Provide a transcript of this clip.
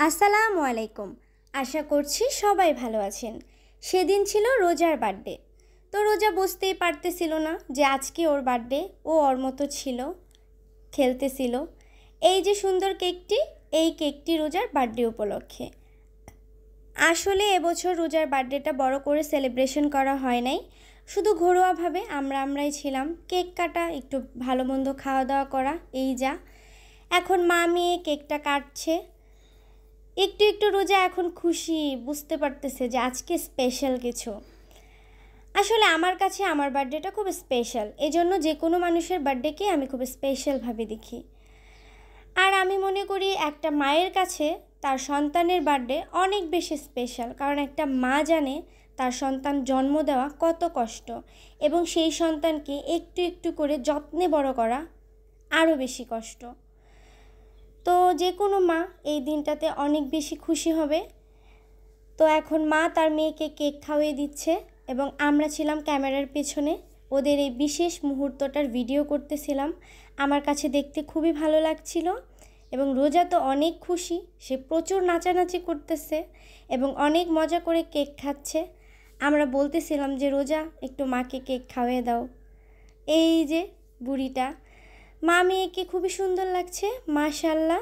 আসসালামু আলাইকুম। আশা করছি সবাই ভালো আছেন। সেদিন ছিল রোজার বার্থডে। তো রোজা বুঝতেই পারতেছিল না যে আজকে ওর বার্থডে। ও ওর মতো ছিল, খেলতেছিল। এই যে সুন্দর কেকটি, এই কেকটি রোজার বার্থডে উপলক্ষে। আসলে এবছর রোজার বার্থডেটা বড় করে সেলিব্রেশন করা হয় নাই, শুধু ঘরোয়াভাবে আমরাই ছিলাম। কেক কাটা, একটু ভালো মন্দ খাওয়া দাওয়া করা, এই যা। এখন মা মেয়ে কেকটা কাটছে। একটু একটু রোজা এখন খুশি, বুঝতে পারতেছে যে আজকে স্পেশাল কিছু। আসলে আমার কাছে আমার বার্থডেটা খুব স্পেশাল, এজন্য যে কোনো মানুষের বার্থডেকে আমি খুব স্পেশালভাবে দেখি। আর আমি মনে করি একটা মায়ের কাছে তার সন্তানের বার্থডে অনেক বেশি স্পেশাল, কারণ একটা মা জানে তার সন্তান জন্ম দেওয়া কত কষ্ট, এবং সেই সন্তানকে একটু একটু করে যত্নে বড় করা আরও বেশি কষ্ট। তো যে কোনো মা এই দিনটাতে অনেক বেশি খুশি হবে। তো এখন মা তার মেয়েকে কেক খাওয়িয়ে দিচ্ছে, এবং আমরা ছিলাম ক্যামেরার পেছনে, ওদের এই বিশেষ মুহূর্তটার ভিডিও করতেছিলাম। আমার কাছে দেখতে খুবই ভালো লাগছিল, এবং রোজা তো অনেক খুশি, সে প্রচুর নাচানাচি করতেছে এবং অনেক মজা করে কেক খাচ্ছে। আমরা বলতেছিলাম যে রোজা, একটু মাকে কেক খাওয়িয়ে দাও। এই যে বুড়িটা, মা মেয়েকে খুবই সুন্দর লাগছে, মাশাআল্লাহ।